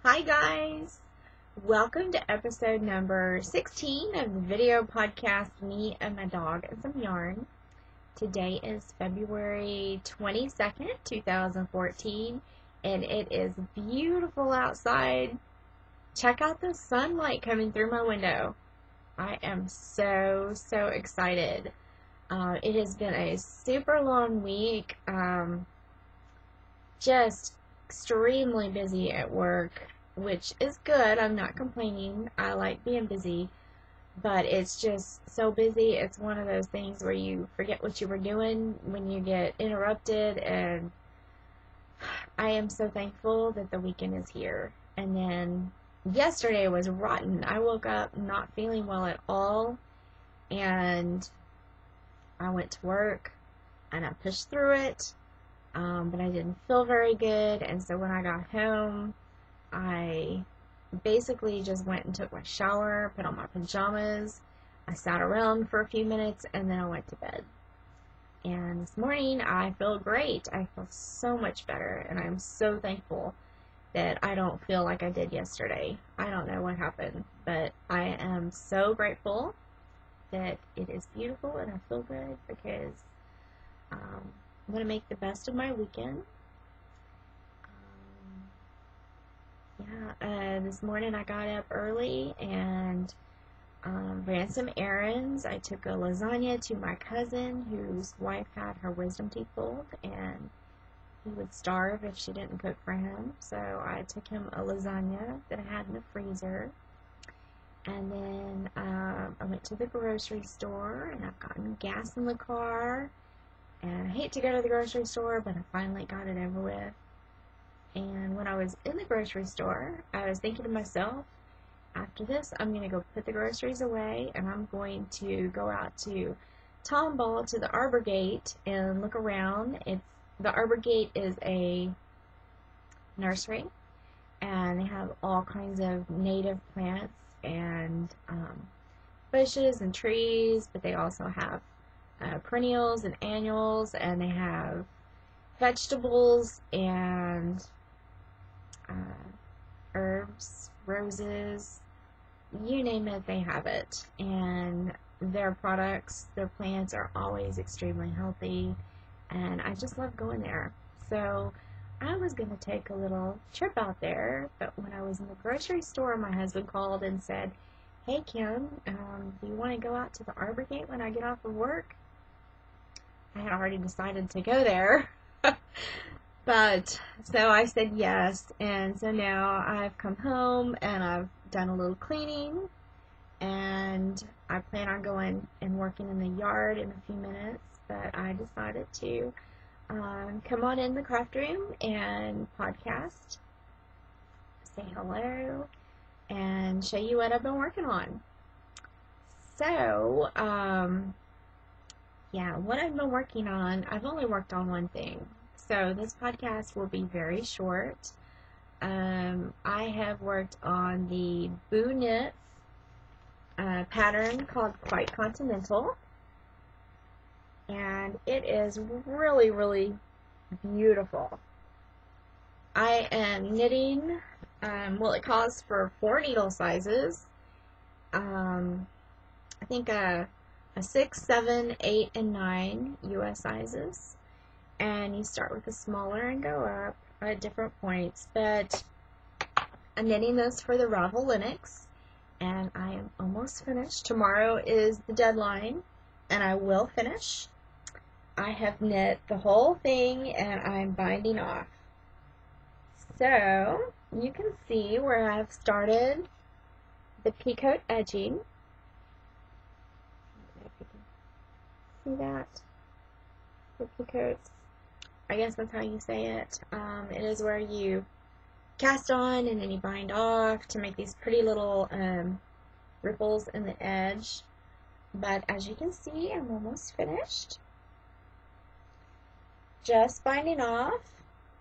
Hi guys! Welcome to episode number 16 of the video podcast Me and My Dog and Some Yarn. Today is February 22nd, 2014, and it is beautiful outside. Check out the sunlight coming through my window. I am so excited. It has been a super long week, just extremely busy at work, which is good. I'm not complaining. I like being busy, but it's just so busy. It's one of those things where you forget what you were doing when you get interrupted, and I am so thankful that the weekend is here. And then yesterday was rotten. I woke up not feeling well at all, and I went to work and I pushed through it. But I didn't feel very good, and so when I got home, I basically just went and took my shower, put on my pajamas, I sat around for a few minutes, and then I went to bed. And this morning, I feel great. I feel so much better, and I'm so thankful that I don't feel like I did yesterday. I don't know what happened, but I am so grateful that it is beautiful and I feel good, because I'm going to make the best of my weekend. This morning I got up early and ran some errands. I took a lasagna to my cousin whose wife had her wisdom teeth pulled, and he would starve if she didn't cook for him. So I took him a lasagna that I had in the freezer. And then I went to the grocery store, and I've gotten gas in the car. And I hate to go to the grocery store, but I finally got it over with. And when I was in the grocery store, I was thinking to myself, after this, I'm going to go put the groceries away, and I'm going to go out to Tomball to the Arbor Gate and look around. The Arbor Gate is a nursery, and they have all kinds of native plants and bushes and trees, but they also have perennials and annuals, and they have vegetables and herbs, roses, you name it, they have it. And their products, their plants are always extremely healthy, and I just love going there. So I was going to take a little trip out there, but when I was in the grocery store, my husband called and said, "Hey Kim, do you want to go out to the Arbor Gate when I get off of work?" I had already decided to go there. But so I said yes, and so now I've come home and I've done a little cleaning, and I plan on going and working in the yard in a few minutes, but I decided to come on in the craft room and podcast, say hello, and show you what I've been working on. So, yeah, what I've been working on, I've only worked on one thing. So this podcast will be very short. I have worked on the Boon knit pattern called Continental, and it is really beautiful. I am knitting, well, it calls for 4 needle sizes. I think a 6, 7, 8, and 9 US sizes. And you start with the smaller and go up at different points. But I'm knitting those for the Ravellenics, and I am almost finished. Tomorrow is the deadline, and I will finish. I have knit the whole thing, and I'm binding off. So you can see where I've started the peacoat edging. See that? The peacoats. I guess that's how you say it. It is where you cast on and then you bind off to make these pretty little ripples in the edge. But as you can see, I'm almost finished. Just binding off.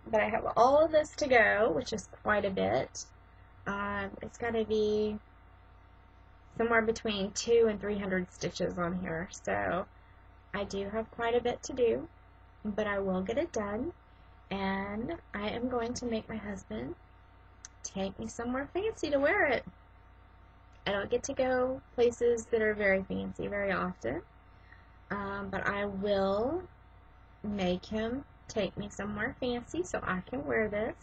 But I have all of this to go, which is quite a bit. It's got to be somewhere between 200 and 300 stitches on here. So I do have quite a bit to do, but I will get it done, and I am going to make my husband take me somewhere fancy to wear it. I don't get to go places that are very fancy very often, but I will make him take me somewhere fancy so I can wear this.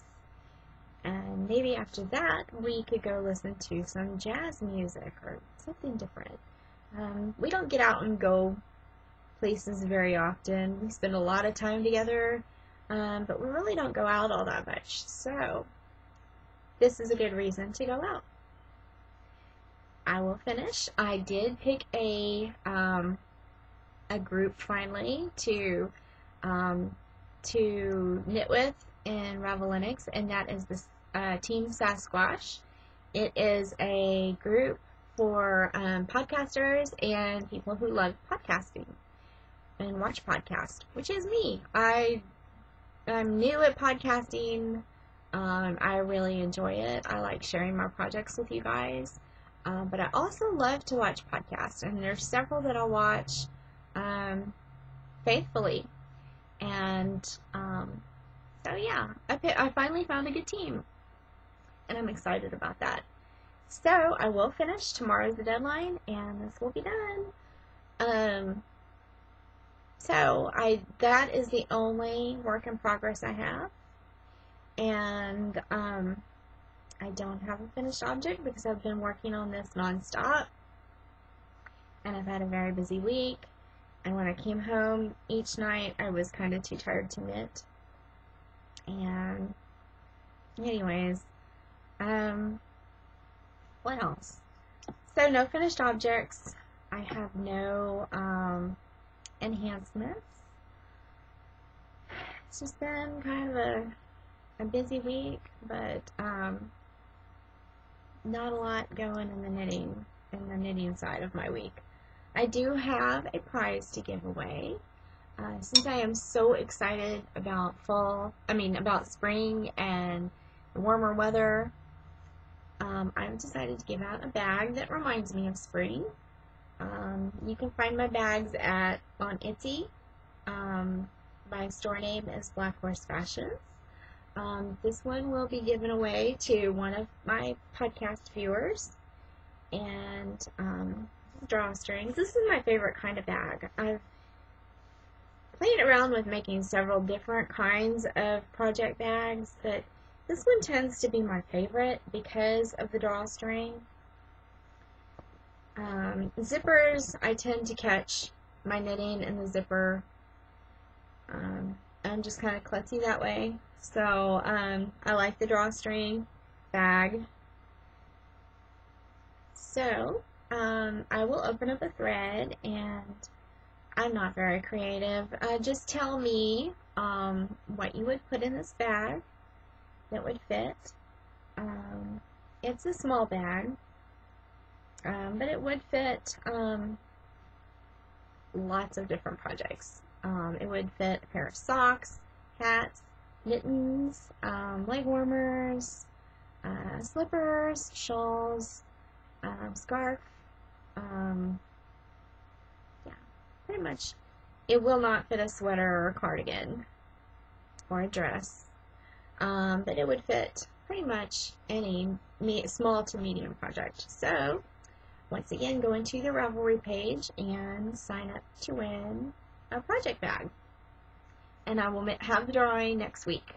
And maybe after that, we could go listen to some jazz music or something different. We don't get out and go places very often. We spend a lot of time together, but we really don't go out all that much. So this is a good reason to go out. I will finish. I did pick a group finally to knit with in Ravellenics, and that is the Team Sasquatch. It is a group for podcasters and people who love podcasting and watch podcasts, which is me. I'm new at podcasting. I really enjoy it. I like sharing my projects with you guys, but I also love to watch podcasts, and there's several that I watch faithfully. And so yeah, I finally found a good team, and I'm excited about that. So I will finish. Tomorrow's the deadline, and this will be done. So that is the only work in progress I have, and I don't have a finished object because I've been working on this nonstop, and I've had a very busy week. And when I came home each night, I was kind of too tired to knit. And anyways, what else? So no finished objects. I have no enhancements. It's just been kind of a busy week, but not a lot going in the knitting side of my week. I do have a prize to give away. Since I am so excited about about spring and warmer weather, I've decided to give out a bag that reminds me of spring. You can find my bags on Etsy. My store name is Black Horse Fashions. This one will be given away to one of my podcast viewers. And drawstrings. This is my favorite kind of bag. I've played around with making several different kinds of project bags, but this one tends to be my favorite because of the drawstring. Zippers, I tend to catch my knitting in the zipper. I'm just kind of klutzy that way, so I like the drawstring bag. So I will open up a thread, and I'm not very creative. Just tell me what you would put in this bag that would fit. It's a small bag, but it would fit lots of different projects. It would fit a pair of socks, hats, mittens, leg warmers, slippers, shawls, scarf. Yeah, pretty much. It will not fit a sweater or a cardigan or a dress, but it would fit pretty much any small to medium project. So once again, go into the Ravelry page and sign up to win a project bag, and I will have the drawing next week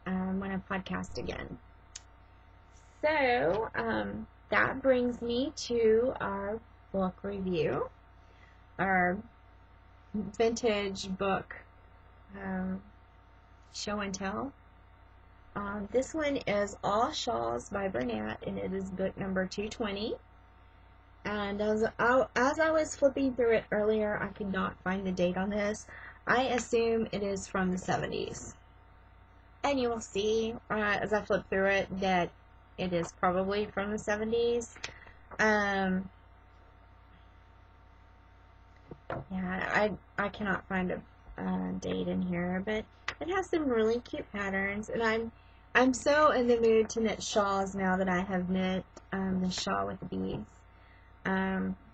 when I podcast again. So that brings me to our book review, our vintage book show and tell. This one is All Shawls by Bernat, and it is book number 220. And as I was flipping through it earlier, I could not find the date on this. I assume it is from the 70s. And you will see as I flip through it that it is probably from the 70s. Yeah, I cannot find a date in here, but it has some really cute patterns, and I'm so in the mood to knit shawls now that I have knit the shawl with the beads.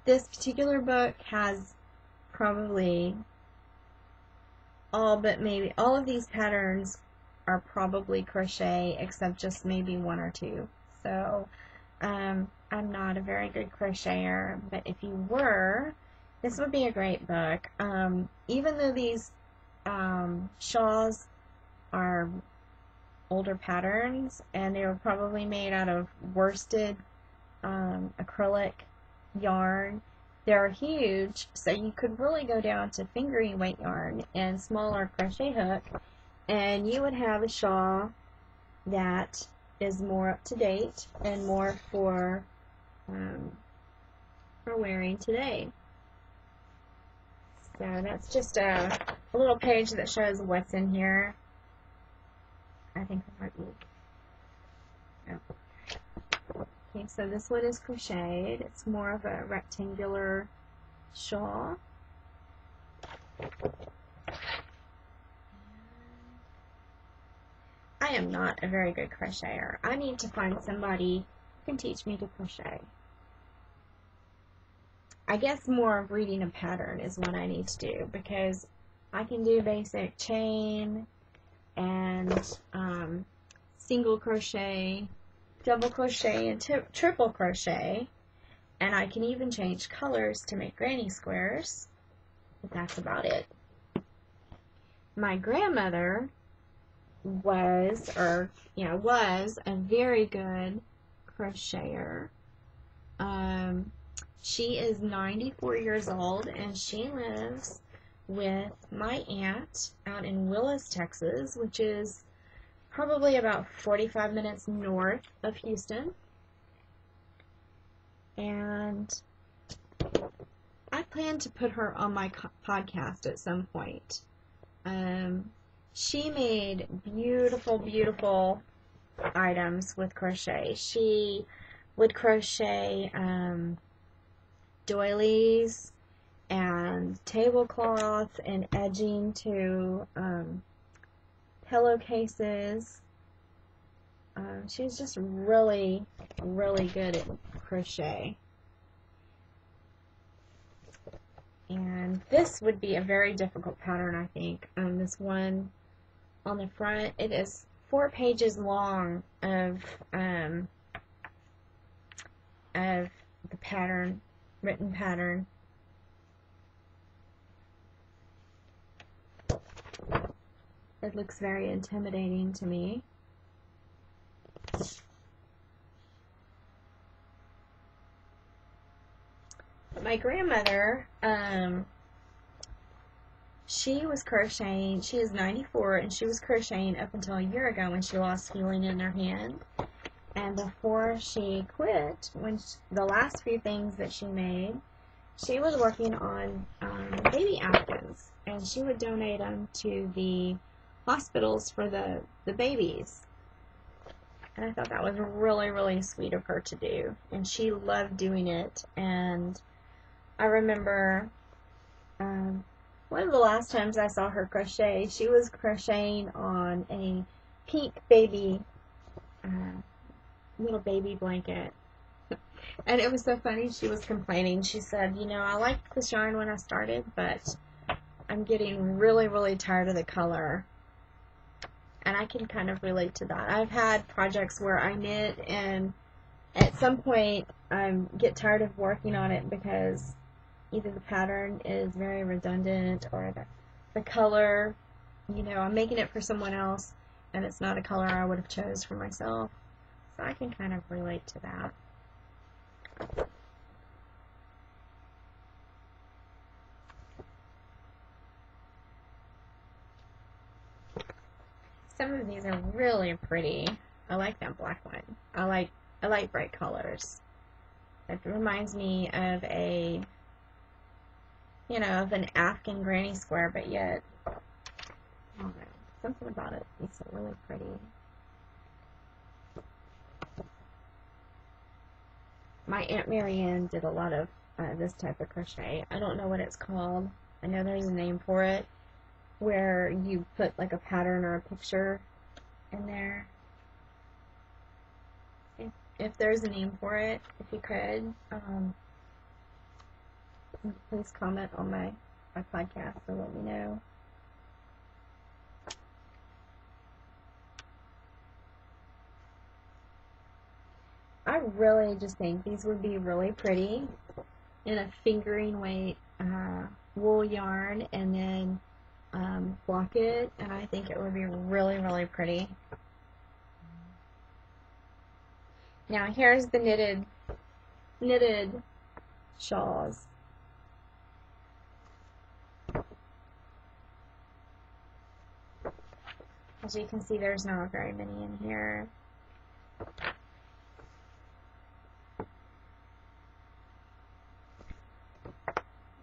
This particular book has probably all but maybe all of these patterns are probably crochet, except just maybe one or two. So I'm not a very good crocheter, but if you were, this would be a great book. Even though these shawls are older patterns, and they were probably made out of worsted acrylic yarn, they're huge, so you could really go down to fingering weight yarn and smaller crochet hook, and you would have a shawl that is more up to date and more for wearing today. So that's just a little page that shows what's in here. I think I might be. Oh. Okay, so this one is crocheted. It's more of a rectangular shawl. I am not a very good crocheter. I need to find somebody who can teach me to crochet. I guess more of reading a pattern is what I need to do, because I can do basic chain and single crochet, double crochet, and triple crochet, and I can even change colors to make granny squares, but that's about it. My grandmother was a very good crocheter. She is 94 years old, and she lives with my aunt out in Willis, Texas, which is probably about 45 minutes north of Houston. And I plan to put her on my podcast at some point. She made beautiful, beautiful items with crochet. She would crochet doilies and tablecloth and edging to pillowcases. She's just really, really good at crochet. And this would be a very difficult pattern, I think. This one on the front, it is 4 pages long of the pattern, written pattern. It looks very intimidating to me. My grandmother, she was crocheting. She is 94, and she was crocheting up until a year ago when she lost feeling in her hand. And before she quit, the last few things that she made, she was working on baby Afghans, and she would donate them to the hospitals for the babies. And I thought that was really, really sweet of her to do, and she loved doing it. And I remember one of the last times I saw her crochet, she was crocheting on a pink baby, little baby blanket. And it was so funny, she was complaining. She said, you know, I liked this yarn when I started, but I'm getting really, really tired of the color. And I can kind of relate to that. I've had projects where I knit, and at some point I get tired of working on it because either the pattern is very redundant, or the color, you know, I'm making it for someone else and it's not a color I would have chose for myself. So I can kind of relate to that. Some of these are really pretty. I like that black one. I like bright colors. It reminds me of an Afghan granny square, but yet, I don't know, something about it makes it really pretty. My Aunt Marianne did a lot of this type of crochet. I don't know what it's called. I know there's a name for it, where you put like a pattern or a picture in there. If there's a name for it, if you could, please comment on my podcast or let me know. I really just think these would be really pretty in a fingering weight wool yarn, and then block it, and I think it would be really, really pretty. Now here's the knitted shawls. As you can see, there's not very many in here.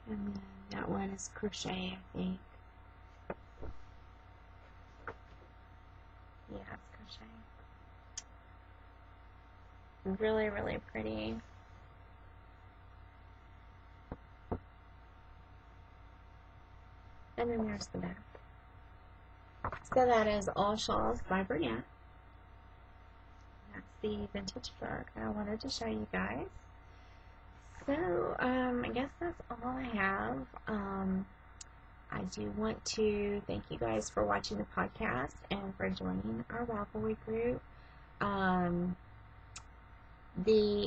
And then that one is crochet, I think. Yeah, it's crochet. Really, really pretty. And then there's the back. So that is All Shawls by Bernat. That's the vintage book I wanted to show you guys. So, I guess that's all I have. I do want to thank you guys for watching the podcast and for joining our Ravelry group. I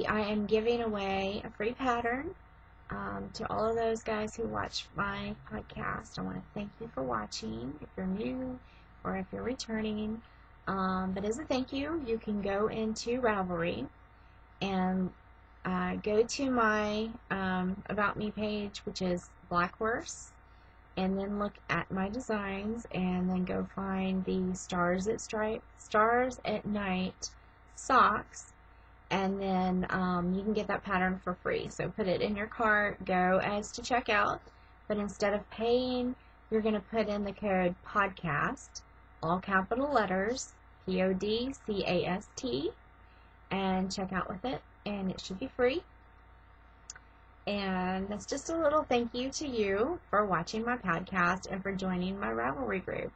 am giving away a free pattern to all of those guys who watch my podcast. I want to thank you for watching, if you're new or if you're returning. But as a thank you, you can go into Ravelry and go to my About Me page, which is Black Horse, and then look at my designs, and then go find the Stars at Night socks, and then you can get that pattern for free. So put it in your cart, go as to checkout, but instead of paying, you're going to put in the code PODCAST, all capital letters, PODCAST, and check out with it, and it should be free. And that's just a little thank you to you for watching my podcast and for joining my Ravelry group.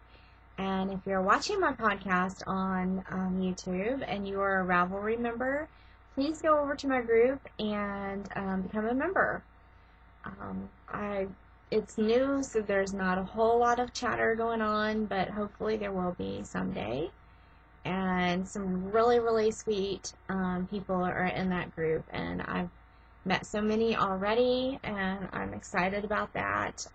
And if you're watching my podcast on YouTube and you are a Ravelry member, please go over to my group and become a member. It's new, so there's not a whole lot of chatter going on, but hopefully there will be someday. And some really, really sweet people are in that group, and I've met so many already, and I'm excited about that.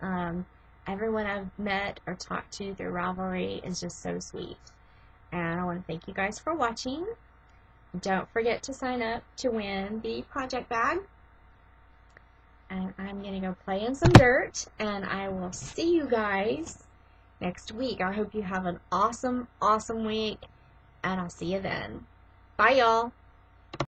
Everyone I've met or talked to through Ravelry is just so sweet. And I want to thank you guys for watching. Don't forget to sign up to win the project bag. And I'm going to go play in some dirt, and I will see you guys next week. I hope you have an awesome, awesome week, and I'll see you then. Bye, y'all.